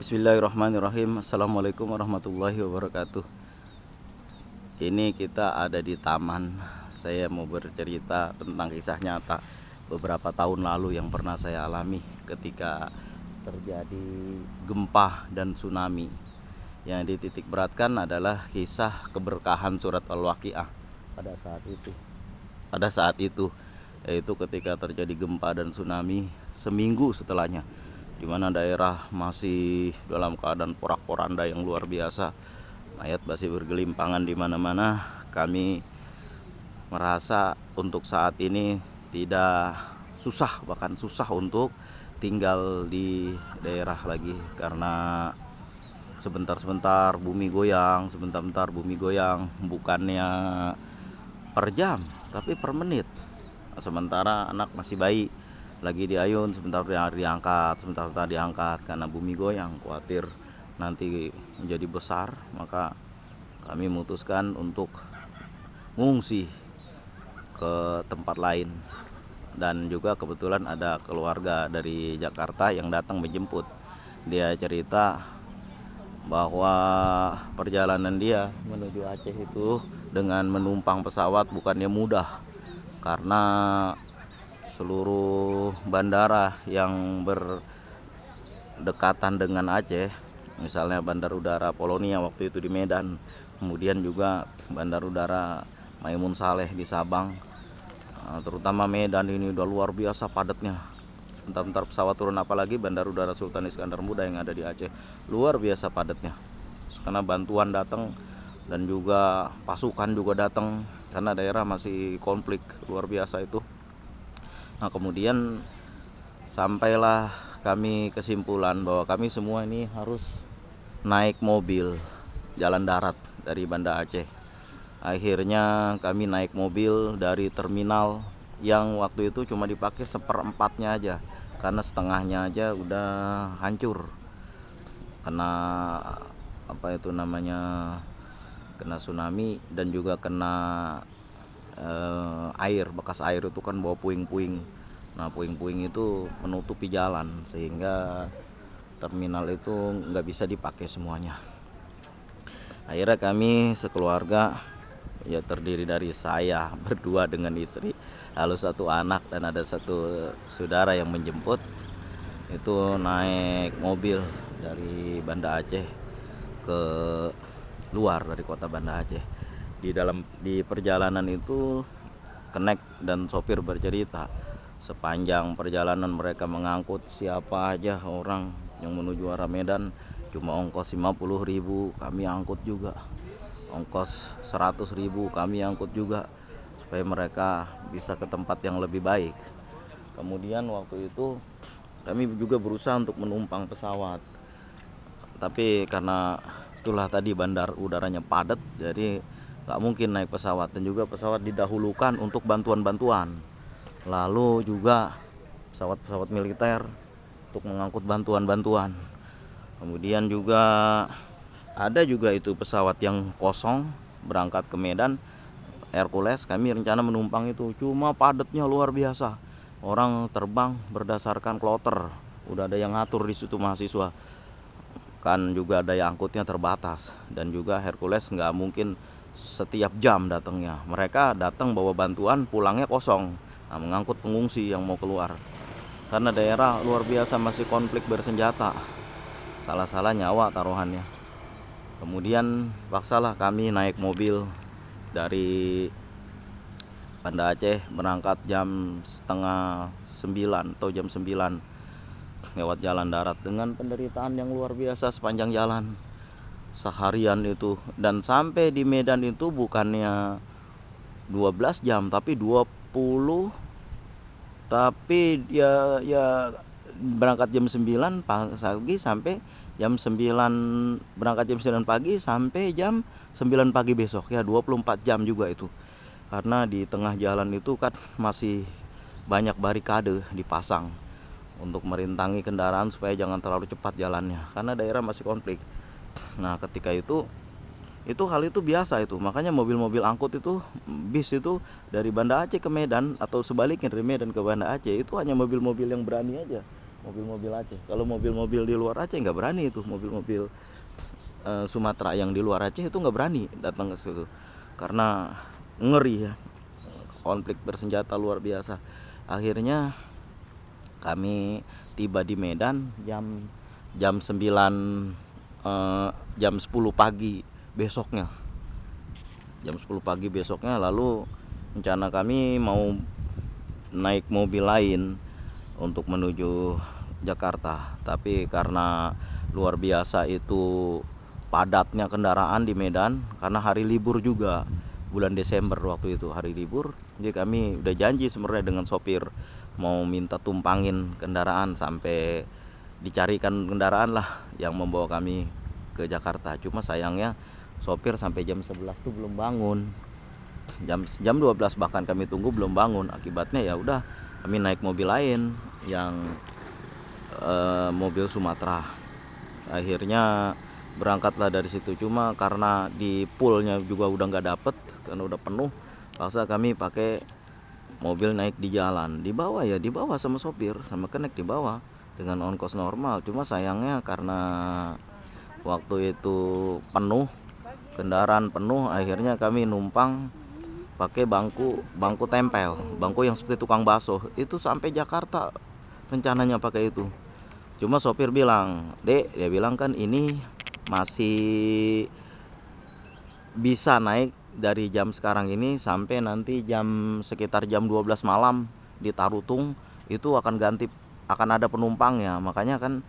Bismillahirrahmanirrahim. Assalamualaikum warahmatullahi wabarakatuh. Ini kita ada di taman. Saya mau bercerita tentang kisah nyata beberapa tahun lalu yang pernah saya alami ketika terjadi gempa dan tsunami. Yang dititik beratkan adalah kisah keberkahan surat Al-Waqiah pada saat itu. Yaitu ketika terjadi gempa dan tsunami seminggu setelahnya, di mana daerah masih dalam keadaan porak-poranda yang luar biasa. Mayat masih bergelimpangan di mana-mana. Kami merasa untuk saat ini tidak bahkan susah untuk tinggal di daerah lagi, karena sebentar-sebentar bumi goyang, bukannya per jam tapi per menit. Sementara anak masih bayi lagi diayun, sebentar diangkat karena bumi goyang, khawatir nanti menjadi besar. Maka kami memutuskan untuk mengungsi ke tempat lain, dan juga kebetulan ada keluarga dari Jakarta yang datang menjemput. Dia cerita bahwa perjalanan dia menuju Aceh itu dengan menumpang pesawat bukannya mudah, karena seluruh bandara yang berdekatan dengan Aceh, misalnya Bandar Udara Polonia waktu itu di Medan, kemudian juga Bandar Udara Maimun Saleh di Sabang, terutama Medan ini udah luar biasa padatnya. Bentar-bentar pesawat turun, apalagi Bandar Udara Sultan Iskandar Muda yang ada di Aceh, luar biasa padatnya. Karena bantuan datang dan juga pasukan juga datang, karena daerah masih konflik luar biasa itu. Nah, kemudian sampailah kami kesimpulan bahwa kami semua ini harus naik mobil jalan darat dari Banda Aceh. Akhirnya kami naik mobil dari terminal yang waktu itu cuma dipakai seperempatnya aja, karena setengahnya aja udah hancur kena kena tsunami, dan juga kena air, bekas air itu kan bawa puing-puing. Nah, puing-puing itu menutupi jalan sehingga terminal itu nggak bisa dipakai semuanya. Akhirnya kami sekeluarga, ya terdiri dari saya berdua dengan istri, lalu satu anak, dan ada satu saudara yang menjemput, itu naik mobil dari Banda Aceh ke luar dari kota Banda Aceh. Di perjalanan itu Connect dan sopir bercerita, sepanjang perjalanan mereka mengangkut siapa aja orang yang menuju arah Medan, cuma ongkos 50.000 kami angkut juga, ongkos 100.000 kami angkut juga, supaya mereka bisa ke tempat yang lebih baik. Kemudian waktu itu kami juga berusaha untuk menumpang pesawat, tapi karena itulah tadi bandar udaranya padat, jadi nggak mungkin naik pesawat. Dan juga pesawat didahulukan untuk bantuan-bantuan, lalu juga pesawat-pesawat militer untuk mengangkut bantuan-bantuan. Kemudian juga ada juga itu pesawat yang kosong berangkat ke Medan, Hercules. Kami rencana menumpang itu, cuma padatnya luar biasa. Orang terbang berdasarkan kloter, udah ada yang ngatur di situ mahasiswa. Kan juga daya angkutnya terbatas, dan juga Hercules nggak mungkin setiap jam datangnya. Mereka datang bawa bantuan, pulangnya kosong. Nah, mengangkut pengungsi yang mau keluar, karena daerah luar biasa masih konflik bersenjata, salah-salah nyawa taruhannya. Kemudian paksalah kami naik mobil dari Banda Aceh, berangkat jam setengah 9 atau jam 9 lewat jalan darat, dengan penderitaan yang luar biasa sepanjang jalan seharian itu. Dan sampai di Medan itu bukannya 12 jam tapi 20, tapi ya berangkat jam 9 pagi sampai jam 9, berangkat jam 9 pagi sampai jam 9 pagi besok, ya 24 jam juga itu. Karena di tengah jalan itu kan masih banyak barikade dipasang untuk merintangi kendaraan supaya jangan terlalu cepat jalannya, karena daerah masih konflik. Nah, ketika itu hal itu biasa itu. Makanya mobil-mobil angkut itu, bis itu dari Banda Aceh ke Medan, atau sebaliknya dari Medan ke Banda Aceh, itu hanya mobil-mobil yang berani aja mobil-mobil Aceh. Kalau mobil-mobil di luar Aceh nggak berani itu, mobil-mobil Sumatera yang di luar Aceh itu nggak berani datang ke situ karena ngeri ya, konflik bersenjata luar biasa. Akhirnya kami tiba di Medan jam 9 jam 10 pagi besoknya. Jam 10 pagi besoknya, lalu rencana kami mau naik mobil lain untuk menuju Jakarta. Tapi karena luar biasa itu padatnya kendaraan di Medan, karena hari libur juga, bulan Desember waktu itu hari libur. Jadi kami udah janji sebenarnya dengan sopir mau minta tumpangin kendaraan sampai dicarikan kendaraan lah yang membawa kami ke Jakarta. Cuma sayangnya sopir sampai jam 11 tuh belum bangun. Jam 12 bahkan kami tunggu belum bangun. Akibatnya ya udah kami naik mobil lain yang mobil Sumatera. Akhirnya berangkatlah dari situ. Cuma karena di poolnya juga udah nggak dapet karena udah penuh, paksa kami pakai mobil naik di jalan. Di bawah ya, di bawah sama sopir, sama kenek di bawah dengan ongkos normal. Cuma sayangnya karena waktu itu penuh, kendaraan penuh, akhirnya kami numpang pakai bangku tempel, bangku yang seperti tukang bakso. Itu sampai Jakarta rencananya pakai itu. Cuma sopir bilang, "Dek," dia bilang, "kan ini masih bisa naik dari jam sekarang ini sampai nanti sekitar jam 12 malam di Tarutung, itu akan ada penumpangnya. Makanya kan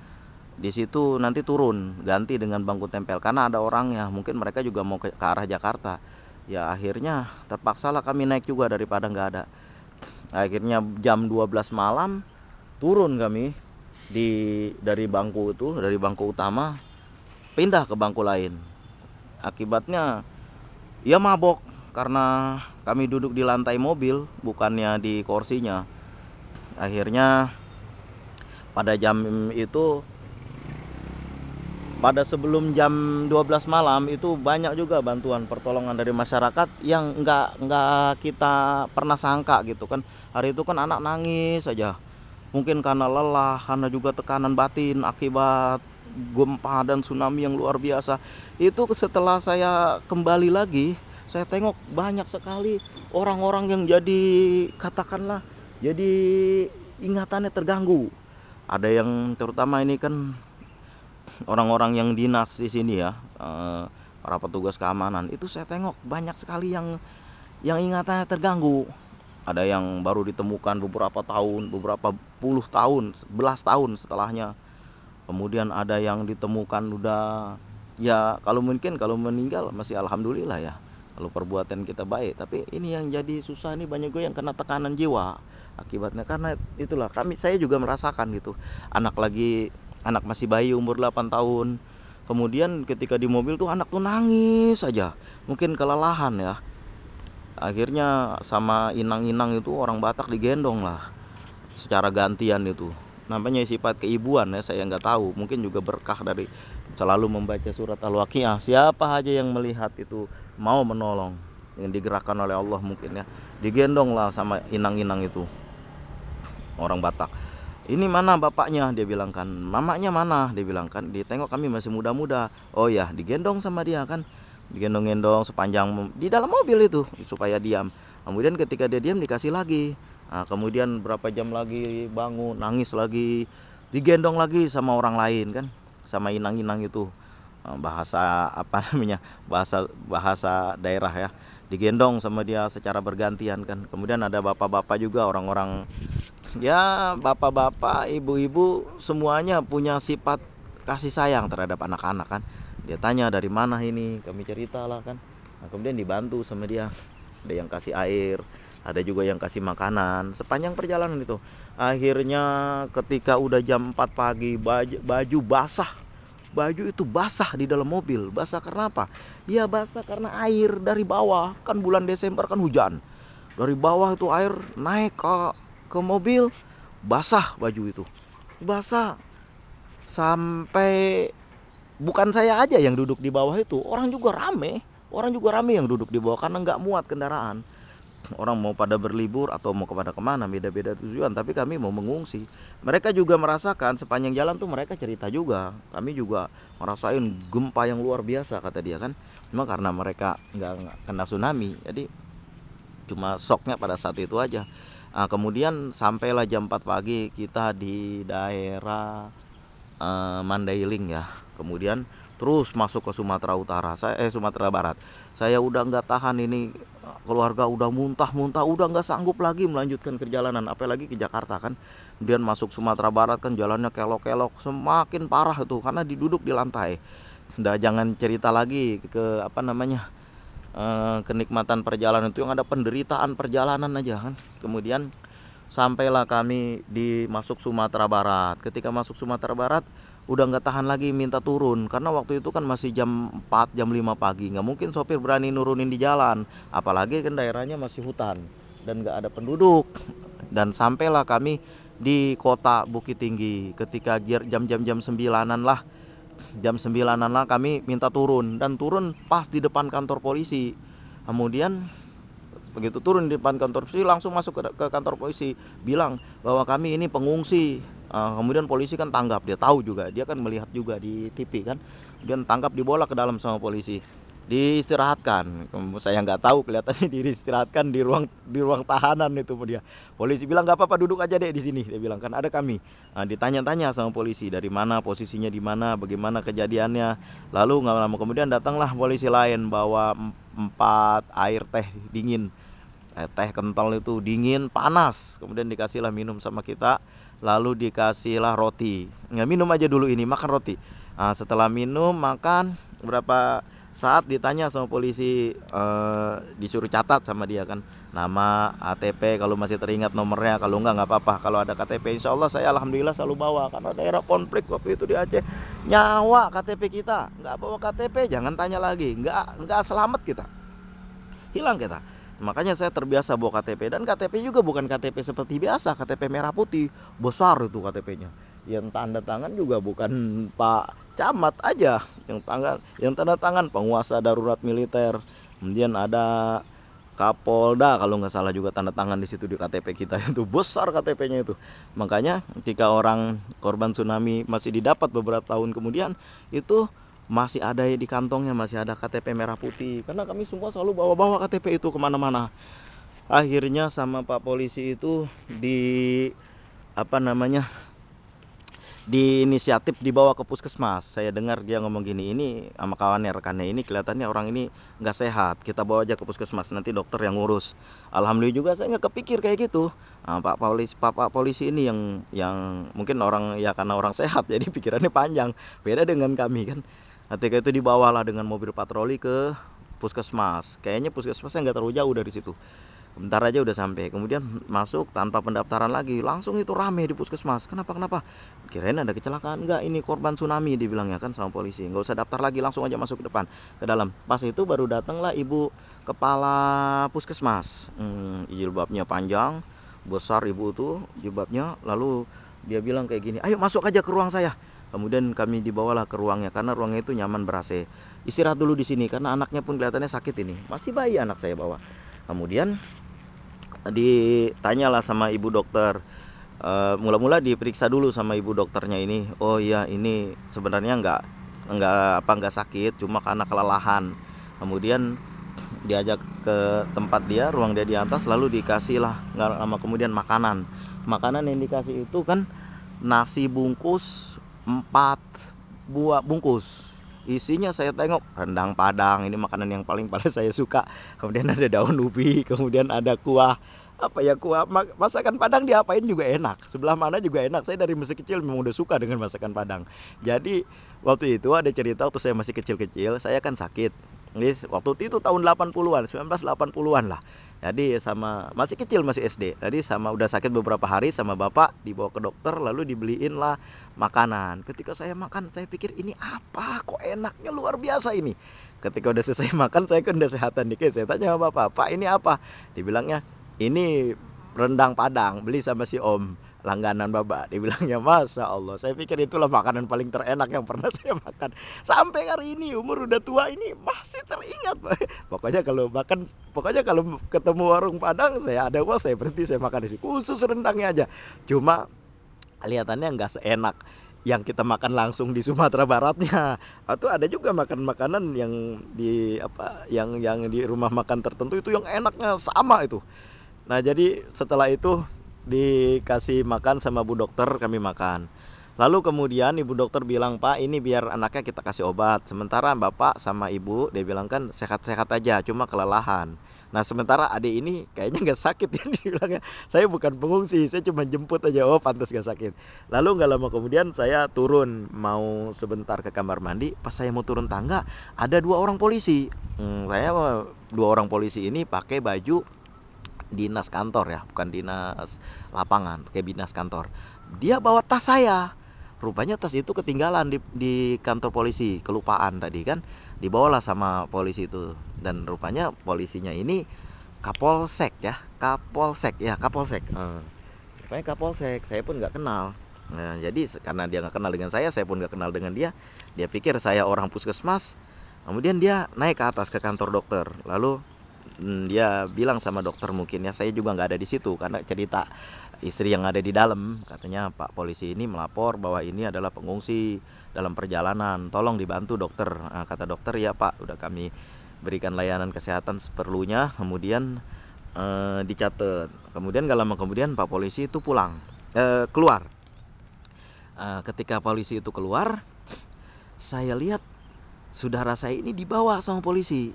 di situ nanti turun ganti dengan bangku tempel karena ada orangnya, mungkin mereka juga mau ke arah Jakarta." Ya akhirnya terpaksalah kami naik juga daripada nggak ada. Akhirnya jam 12 malam turun kami dari bangku itu, dari bangku utama pindah ke bangku lain. Akibatnya ya mabok karena kami duduk di lantai mobil bukannya di kursinya. Akhirnya pada jam itu, pada sebelum jam 12 malam itu banyak juga bantuan pertolongan dari masyarakat yang nggak kita pernah sangka gitu kan. Hari itu kan anak nangis saja, mungkin karena lelah, karena juga tekanan batin akibat gempa dan tsunami yang luar biasa. Itu setelah saya kembali lagi, saya tengok banyak sekali orang-orang yang jadi, katakanlah, jadi ingatannya terganggu. Ada yang terutama ini kan orang-orang yang dinas di sini ya, para petugas keamanan. Itu saya tengok banyak sekali yang ingatannya terganggu. Ada yang baru ditemukan beberapa puluh tahun, 11 tahun setelahnya. Kemudian ada yang ditemukan udah, ya kalau mungkin kalau meninggal masih alhamdulillah ya, kalau perbuatan kita baik. Tapi ini yang jadi susah, ini banyak gue yang kena tekanan jiwa akibatnya. Karena itulah saya juga merasakan gitu. Anak masih bayi umur 8 tahun. Kemudian ketika di mobil tuh anak tuh nangis saja, mungkin kelelahan ya. Akhirnya sama inang-inang itu orang Batak digendong lah secara gantian itu. Namanya sifat keibuan ya, saya nggak tahu. Mungkin juga berkah dari selalu membaca surat Al-Waqiah. Siapa aja yang melihat itu mau menolong, yang digerakkan oleh Allah mungkin ya. Digendong lah sama inang-inang itu, orang Batak. "Ini mana bapaknya?" dia bilang kan. "Mamanya mana?" dia bilang kan. Ditengok kami masih muda-muda. Oh ya, digendong sama dia kan. Digendong-gendong sepanjang di dalam mobil itu supaya diam. Kemudian ketika dia diam dikasih lagi. Nah, kemudian berapa jam lagi bangun, nangis lagi, digendong lagi sama orang lain kan, sama inang-inang itu. Bahasa apa namanya? Bahasa daerah ya. Digendong sama dia secara bergantian kan. Kemudian ada bapak-bapak juga, orang-orang ya, bapak-bapak, ibu-ibu, semuanya punya sifat kasih sayang terhadap anak-anak kan. Dia tanya dari mana ini, kami ceritalah kan. Nah, kemudian dibantu sama dia. Ada yang kasih air, ada juga yang kasih makanan sepanjang perjalanan itu. Akhirnya ketika udah jam 4 pagi, baju basah. Baju itu basah di dalam mobil. Basah karena apa? Ya basah karena air dari bawah. Kan bulan Desember kan hujan. Dari bawah itu air naik ke mobil, basah baju itu. Basah sampai bukan saya aja yang duduk di bawah itu, orang juga rame yang duduk di bawah karena nggak muat kendaraan. orang mau pada berlibur atau mau kepada kemana, beda-beda tujuan, tapi kami mau mengungsi. Mereka juga merasakan sepanjang jalan tuh mereka cerita juga. Kami juga ngerasain gempa yang luar biasa kata dia kan. Cuma karena mereka nggak kena tsunami, jadi cuma shocknya pada saat itu aja. Nah, kemudian sampailah jam 4 pagi kita di daerah Mandailing ya. Kemudian terus masuk ke Sumatera Utara. Sumatera Barat. Saya udah nggak tahan ini, keluarga udah muntah-muntah, udah nggak sanggup lagi melanjutkan perjalanan, apalagi ke Jakarta kan. Kemudian masuk Sumatera Barat kan jalannya kelok-kelok, semakin parah itu karena diduduk di lantai. Sudah jangan cerita lagi ke apa namanya, kenikmatan perjalanan itu, yang ada penderitaan perjalanan aja kan. Kemudian sampailah kami di masuk Sumatera Barat. Ketika masuk Sumatera Barat udah nggak tahan lagi, minta turun karena waktu itu kan masih jam 4 jam 5 pagi, nggak mungkin sopir berani nurunin di jalan, apalagi kan daerahnya masih hutan dan nggak ada penduduk. Dan sampailah kami di kota Bukit Tinggi ketika jam 9-an lah. Jam 9-an lah kami minta turun, dan turun pas di depan kantor polisi. Kemudian begitu turun di depan kantor polisi langsung masuk ke kantor polisi, bilang bahwa kami ini pengungsi. Kemudian polisi kan tanggap, dia tahu juga, dia kan melihat juga di TV kan. Kemudian tangkap, dibawa ke dalam sama polisi, diistirahatkan. Saya nggak tahu, kelihatannya diistirahatkan di ruang tahanan itu dia. Polisi bilang nggak apa-apa, duduk aja deh di sini, dia bilang kan ada kami. Ditanya-tanya sama polisi dari mana, posisinya di mana, bagaimana kejadiannya. Lalu nggak lama kemudian datanglah polisi lain bawa 4 air teh dingin, teh kental itu dingin panas. Kemudian dikasihlah minum sama kita, lalu dikasihlah roti. Nggak, minum aja dulu ini, makan roti. Setelah minum makan berapa saat ditanya sama polisi, disuruh catat sama dia kan, nama, ATP kalau masih teringat nomornya, kalau nggak apa-apa. Kalau ada KTP insya Allah saya alhamdulillah selalu bawa, karena daerah konflik waktu itu di Aceh, nyawa KTP kita, nggak bawa KTP jangan tanya lagi, nggak selamat kita, hilang kita. Makanya saya terbiasa bawa KTP, dan KTP juga bukan KTP seperti biasa, KTP merah putih besar itu KTP-nya. Yang tanda tangan juga bukan Pak Camat aja, yang tanda tangan penguasa darurat militer. Kemudian ada Kapolda kalau nggak salah juga tanda tangan di situ di KTP kita, itu besar KTP-nya itu. Makanya ketika orang korban tsunami masih didapat beberapa tahun kemudian, itu masih ada di kantongnya, masih ada KTP merah putih, karena kami semua selalu bawa-bawa KTP itu kemana-mana. Akhirnya sama Pak polisi itu di apa namanya, di inisiatif dibawa ke puskesmas. Saya dengar dia ngomong gini, ini sama kawannya, rekannya, ini kelihatannya orang ini nggak sehat, kita bawa aja ke puskesmas, nanti dokter yang ngurus. Alhamdulillah juga saya nggak kepikir kayak gitu. Pak polisi ini yang mungkin orang ya, karena orang sehat jadi pikirannya panjang, beda dengan kami kan. Ketika itu dibawalah dengan mobil patroli ke puskesmas. Kayaknya puskesmasnya nggak terlalu jauh dari situ, bentar aja udah sampai. Kemudian masuk tanpa pendaftaran lagi, langsung itu rame di puskesmas. Kenapa? Kirain ada kecelakaan, enggak, ini korban tsunami dibilangnya kan sama polisi. Nggak usah daftar lagi, langsung aja masuk ke depan, ke dalam. Pas itu baru datanglah ibu kepala puskesmas, jilbabnya panjang, besar ibu tuh jilbabnya. Lalu dia bilang kayak gini, ayo masuk aja ke ruang saya. Kemudian kami dibawalah ke ruangnya, karena ruangnya itu nyaman ber-AC. Istirahat dulu di sini, karena anaknya pun kelihatannya sakit ini, masih bayi anak saya bawa. Kemudian ditanyalah sama ibu dokter. Mula-mula diperiksa dulu sama ibu dokternya ini. Oh iya, ini sebenarnya nggak sakit, cuma karena kelelahan. Kemudian diajak ke tempat dia, ruang dia di atas, lalu dikasihlah nggak lama kemudian makanan. Makanan yang dikasih itu kan nasi bungkus 4 buah bungkus. Isinya saya tengok rendang Padang, ini makanan yang paling saya suka. Kemudian ada daun ubi, kemudian ada kuah, apa ya, kuah masakan Padang diapain juga enak, sebelah mana juga enak. Saya dari masih kecil memang udah suka dengan masakan Padang. Jadi waktu itu ada cerita, waktu saya masih kecil-kecil, saya kan sakit. Ini waktu itu tahun 80-an, 1980-an lah. Jadi sama masih kecil, masih SD. Jadi sama udah sakit beberapa hari, sama bapak dibawa ke dokter, lalu dibeliin lah makanan. Ketika saya makan, saya pikir ini apa? Kok enaknya luar biasa ini. Ketika udah selesai makan, saya kan udah sehatan dikit. Saya tanya sama bapak, "Pak, ini apa?" Dibilangnya, "Ini rendang Padang, beli sama si Om." langganan Bapak. Dibilangnya, Masya Allah, saya pikir itulah makanan paling terenak yang pernah saya makan. Sampai hari ini umur udah tua ini masih teringat. Pokoknya kalau ketemu warung Padang, saya ada uang, saya berhenti, saya makan di sini. Khusus rendangnya aja. Cuma kelihatannya nggak seenak yang kita makan langsung di Sumatera Baratnya. Atau ada juga makan makanan yang di yang di rumah makan tertentu itu yang enaknya sama itu. Nah, jadi setelah itu dikasih makan sama Bu Dokter, kami makan. Lalu kemudian Ibu Dokter bilang, Pak, ini biar anaknya kita kasih obat. Sementara Bapak sama Ibu, dia bilang kan sehat-sehat aja, cuma kelelahan. Nah, sementara adik ini kayaknya nggak sakit ya, dibilangnya. Saya bukan pengungsi, saya cuma jemput aja. Oh, pantas nggak sakit. Lalu nggak lama kemudian saya turun, mau sebentar ke kamar mandi. Pas saya mau turun tangga, ada dua orang polisi. Dua orang polisi ini pakai baju dinas kantor ya, bukan dinas lapangan, kayak dinas kantor. Dia bawa tas saya. Rupanya tas itu ketinggalan di kantor polisi, kelupaan tadi kan. Dibawalah sama polisi itu. Dan rupanya polisinya ini Kapolsek ya, Kapolsek. Rupanya Kapolsek, saya pun nggak kenal. Nah, jadi karena dia nggak kenal dengan saya pun nggak kenal dengan dia. Dia pikir saya orang puskesmas. Kemudian dia naik ke atas ke kantor dokter. Lalu dia bilang sama dokter, mungkin ya, saya juga nggak ada di situ karena cerita istri yang ada di dalam. Katanya Pak polisi ini melapor bahwa ini adalah pengungsi dalam perjalanan, tolong dibantu dokter. Nah, kata dokter, ya Pak, udah kami berikan layanan kesehatan seperlunya. Kemudian dicatat. Kemudian gak lama kemudian Pak polisi itu keluar. Ketika polisi itu keluar, saya lihat saudara saya ini dibawa sama polisi.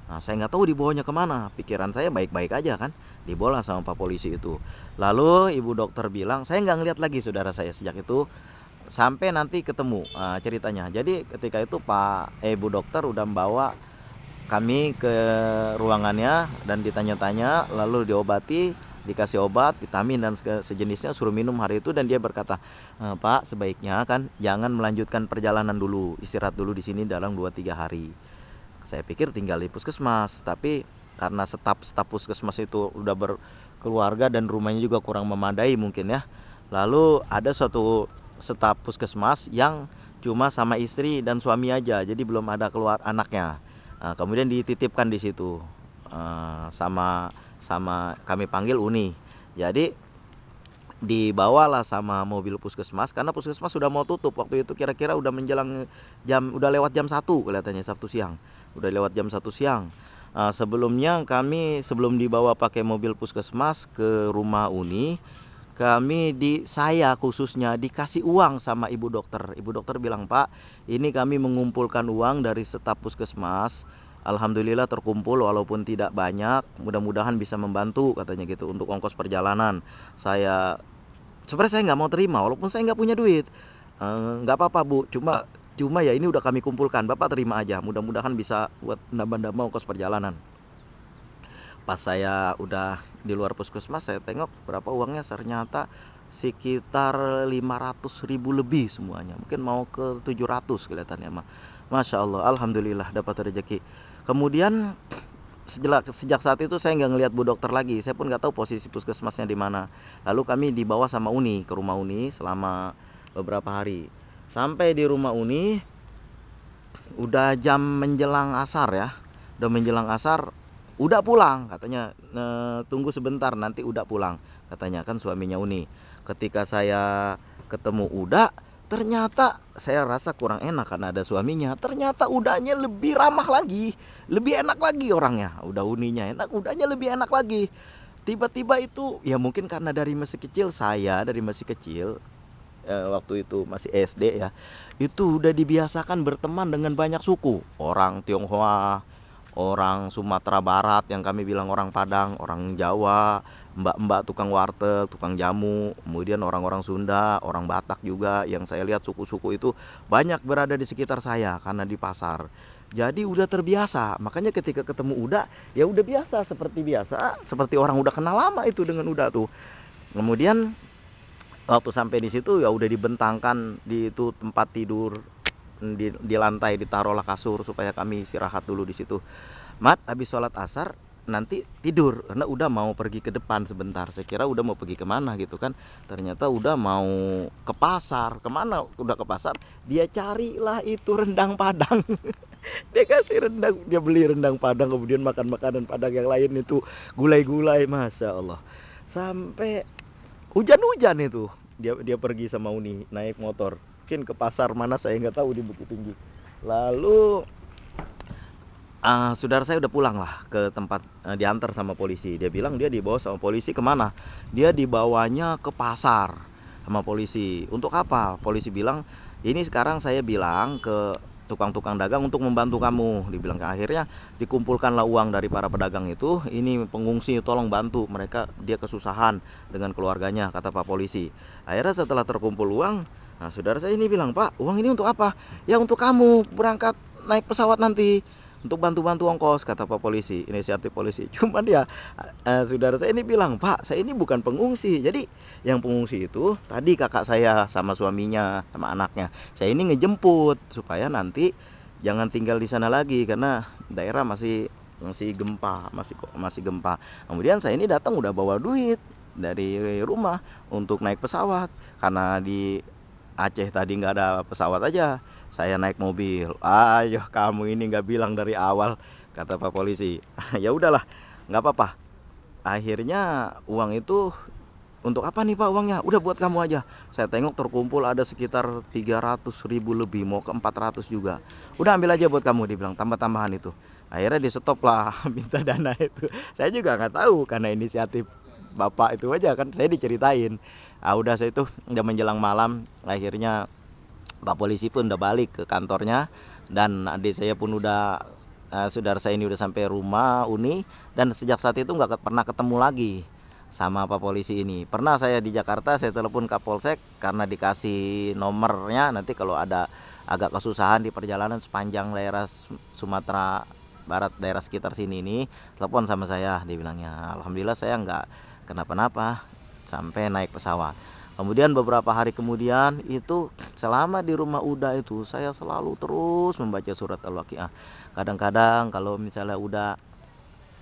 Nah, saya nggak tahu dibawanya kemana. Pikiran saya baik-baik aja kan. Dibawa sama Pak polisi itu. Lalu Ibu Dokter bilang, saya nggak ngeliat lagi saudara saya sejak itu sampai nanti ketemu. Ceritanya. Jadi ketika itu Ibu Dokter udah membawa kami ke ruangannya dan ditanya-tanya, lalu diobati, dikasih obat, vitamin dan sejenisnya, suruh minum hari itu. Dan dia berkata, Pak, sebaiknya kan jangan melanjutkan perjalanan dulu, istirahat dulu di sini dalam 2-3 hari. Saya pikir tinggal di puskesmas, tapi karena staf puskesmas itu udah berkeluarga dan rumahnya juga kurang memadai mungkin ya. Lalu ada suatu staf puskesmas yang cuma sama istri dan suami aja, jadi belum ada keluar anaknya. Kemudian dititipkan di situ sama kami panggil Uni. Jadi dibawalah sama mobil puskesmas, karena puskesmas sudah mau tutup waktu itu, kira-kira udah menjelang udah lewat jam 1 kelihatannya, Sabtu siang. Udah lewat jam 1 siang. Sebelumnya sebelum dibawa pakai mobil puskesmas ke rumah Uni, saya khususnya dikasih uang sama Ibu Dokter. Ibu Dokter bilang, Pak, ini kami mengumpulkan uang dari staf puskesmas. Alhamdulillah terkumpul walaupun tidak banyak. Mudah-mudahan bisa membantu, katanya gitu, untuk ongkos perjalanan. Sebenarnya saya nggak mau terima walaupun saya nggak punya duit. Nggak apa-apa Bu, cuma ya ini udah kami kumpulkan, Bapak terima aja. Mudah-mudahan bisa buat nambah-nambah ongkos perjalanan. Pas saya udah di luar puskesmas, saya tengok berapa uangnya, ternyata sekitar 500.000 lebih semuanya. Mungkin mau ke 700 kelihatannya mah. Masya Allah, Alhamdulillah dapat rezeki. Kemudian sejak saat itu saya nggak ngelihat Bu Dokter lagi. Saya pun nggak tahu posisi puskesmasnya di mana. Lalu kami dibawa sama Uni ke rumah Uni selama beberapa hari. Sampai di rumah Uni udah jam menjelang asar ya. Udah menjelang asar, udah pulang katanya. Tunggu sebentar nanti udah pulang, katanya kan suaminya Uni. Ketika saya ketemu Uda, ternyata saya rasa kurang enak karena ada suaminya. Ternyata Udanya lebih ramah lagi, lebih enak lagi orangnya. Udah Uninya enak, Udanya lebih enak lagi. Tiba-tiba itu ya mungkin karena dari masih kecil, waktu itu masih SD ya, itu udah dibiasakan berteman dengan banyak suku. Orang Tionghoa, orang Sumatera Barat yang kami bilang orang Padang, orang Jawa, mbak-mbak tukang warteg, tukang jamu, kemudian orang-orang Sunda, orang Batak juga. Yang saya lihat suku-suku itu banyak berada di sekitar saya karena di pasar. Jadi udah terbiasa. Makanya ketika ketemu Uda, ya udah biasa, seperti orang udah kenal lama itu dengan Uda tuh. Kemudian waktu sampai di situ ya udah dibentangkan di itu tempat tidur di lantai, ditaruhlah kasur supaya kami istirahat dulu di situ. Habis sholat asar nanti tidur karena udah mau pergi ke depan sebentar. Saya kira udah mau pergi kemana gitu kan, ternyata udah mau ke pasar. Kemana? Udah ke pasar, dia carilah itu rendang Padang. Dia kasih rendang, dia beli rendang Padang, kemudian makan makanan Padang yang lain itu gulai-gulai, masya Allah. Sampai hujan-hujan itu dia dia pergi sama Uni naik motor, mungkin ke pasar mana saya nggak tahu di Bukit Tinggi. Lalu saudara saya udah pulang lah ke tempat, diantar sama polisi. Dia bilang dia dibawa sama polisi kemana? Dia dibawanya ke pasar sama polisi. Untuk apa? Polisi bilang, ini sekarang saya bilang ke tukang-tukang dagang untuk membantu kamu. Dibilang, akhirnya dikumpulkanlah uang dari para pedagang itu. Ini pengungsi, tolong bantu mereka, dia kesusahan dengan keluarganya, kata Pak Polisi. Akhirnya setelah terkumpul uang, nah saudara saya ini bilang, Pak, uang ini untuk apa? Ya untuk kamu berangkat naik pesawat nanti, untuk bantu-bantu ongkos, kata Pak Polisi, inisiatif polisi. Cuman ya, saudara saya ini bilang, Pak, saya ini bukan pengungsi. Jadi yang pengungsi itu tadi kakak saya sama suaminya sama anaknya. Saya ini ngejemput supaya nanti jangan tinggal di sana lagi karena daerah masih masih gempa, masih gempa. Kemudian saya ini datang udah bawa duit dari rumah untuk naik pesawat karena di Aceh tadi nggak ada pesawat aja, saya naik mobil. Ayo kamu ini nggak bilang dari awal, kata Pak Polisi. Ya udahlah, nggak apa-apa. Akhirnya uang itu untuk apa nih Pak uangnya? Udah buat kamu aja. Saya tengok terkumpul ada sekitar 300.000 lebih, mau ke 400 juga. Udah ambil aja buat kamu, dibilang tambah-tambahan itu. Akhirnya di stop lah minta dana itu. Saya juga nggak tahu karena inisiatif bapak itu aja kan, saya diceritain. Udah saya itu udah menjelang malam, akhirnya Pak Polisi pun udah balik ke kantornya dan adik saya pun udah, saudara saya ini udah sampai rumah Uni, dan sejak saat itu nggak pernah ketemu lagi sama Pak Polisi ini. Pernah saya di Jakarta, saya telepon Kapolsek karena dikasih nomornya, nanti kalau ada agak kesusahan di perjalanan sepanjang daerah Sumatera Barat, daerah sekitar sini ini, telepon sama saya, dibilangnya. Alhamdulillah saya nggak kenapa-napa sampai naik pesawat. Kemudian beberapa hari kemudian itu, selama di rumah Uda itu saya selalu terus membaca surat Al-Waqiah. Kadang-kadang kalau misalnya udah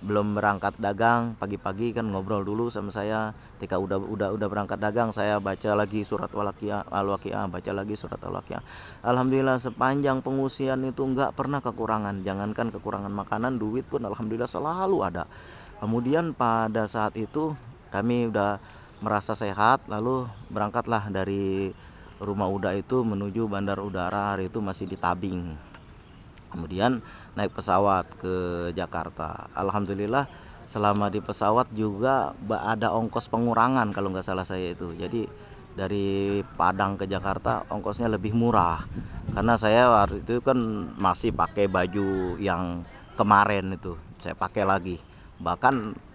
belum berangkat dagang, pagi-pagi kan ngobrol dulu sama saya. Ketika udah berangkat dagang, saya baca lagi surat Al-Waqiah, baca lagi surat Al-Waqiah. Alhamdulillah sepanjang pengungsian itu nggak pernah kekurangan. Jangankan kekurangan makanan, duit pun alhamdulillah selalu ada. Kemudian pada saat itu kami udah merasa sehat, lalu berangkatlah dari rumah Uda itu menuju bandar udara. Hari itu masih di Tabing. Kemudian naik pesawat ke Jakarta. Alhamdulillah selama di pesawat juga ada ongkos pengurangan kalau nggak salah saya itu. Jadi dari Padang ke Jakarta ongkosnya lebih murah. Karena saya waktu itu kan masih pakai baju yang kemarin itu, saya pakai lagi. Bahkan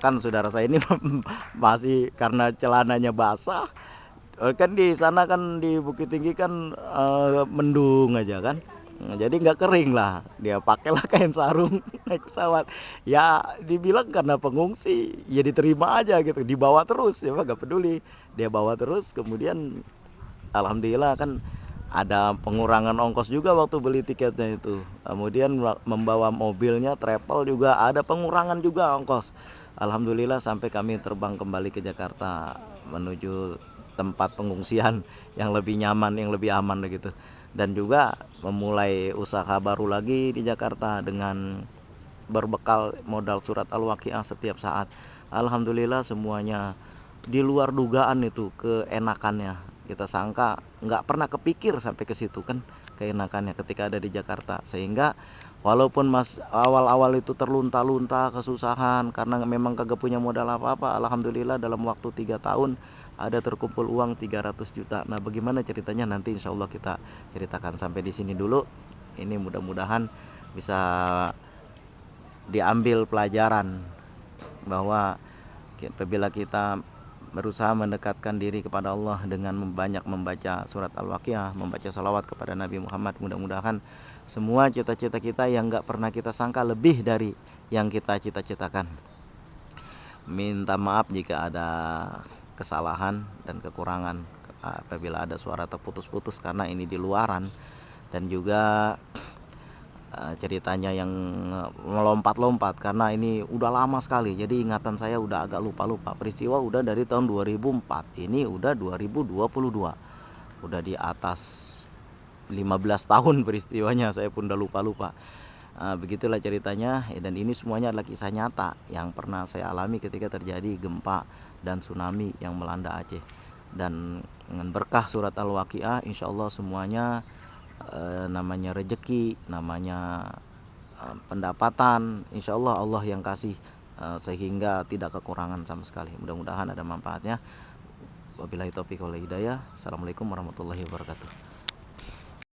kan saudara saya ini masih karena celananya basah. Kan di sana kan di Bukit Tinggi kan mendung aja kan. Jadi nggak kering lah, dia pakailah kain sarung naik pesawat. Ya dibilang karena pengungsi, ya diterima aja gitu, dibawa terus, ya nggak peduli, dia bawa terus. Kemudian alhamdulillah kan ada pengurangan ongkos juga waktu beli tiketnya itu. Kemudian membawa mobilnya travel juga ada pengurangan juga ongkos. Alhamdulillah sampai kami terbang kembali ke Jakarta menuju tempat pengungsian yang lebih nyaman, yang lebih aman begitu. Dan juga memulai usaha baru lagi di Jakarta dengan berbekal modal surat Al-Waqiah setiap saat. Alhamdulillah semuanya di luar dugaan itu keenakannya. Kita sangka nggak pernah kepikir sampai ke situ kan keenakannya ketika ada di Jakarta. Sehingga walaupun awal-awal itu terlunta-lunta kesusahan karena memang kagak punya modal apa-apa, alhamdulillah dalam waktu 3 tahun ada terkumpul uang 300 juta. Nah, bagaimana ceritanya nanti insya Allah kita ceritakan. Sampai di sini dulu. Ini mudah-mudahan bisa diambil pelajaran bahwa apabila kita berusaha mendekatkan diri kepada Allah dengan banyak membaca surat Al-Waqiah, membaca salawat kepada Nabi Muhammad, mudah-mudahan semua cita-cita kita yang nggak pernah kita sangka lebih dari yang kita cita-citakan. Minta maaf jika ada kesalahan dan kekurangan, apabila ada suara terputus-putus karena ini di luaran. Dan juga ceritanya yang melompat-lompat karena ini udah lama sekali, jadi ingatan saya udah agak lupa-lupa. Peristiwa udah dari tahun 2004, ini udah 2022, udah di atas 15 tahun peristiwanya, saya pun udah lupa-lupa. Begitulah ceritanya, dan ini semuanya adalah kisah nyata yang pernah saya alami ketika terjadi gempa dan tsunami yang melanda Aceh. Dan dengan berkah surat Al-Waqiah, insya Allah semuanya namanya rejeki, namanya pendapatan, insya Allah Allah yang kasih, sehingga tidak kekurangan sama sekali. Mudah-mudahan ada manfaatnya. Wabillahi taufiq wal hidayah. Assalamualaikum warahmatullahi wabarakatuh.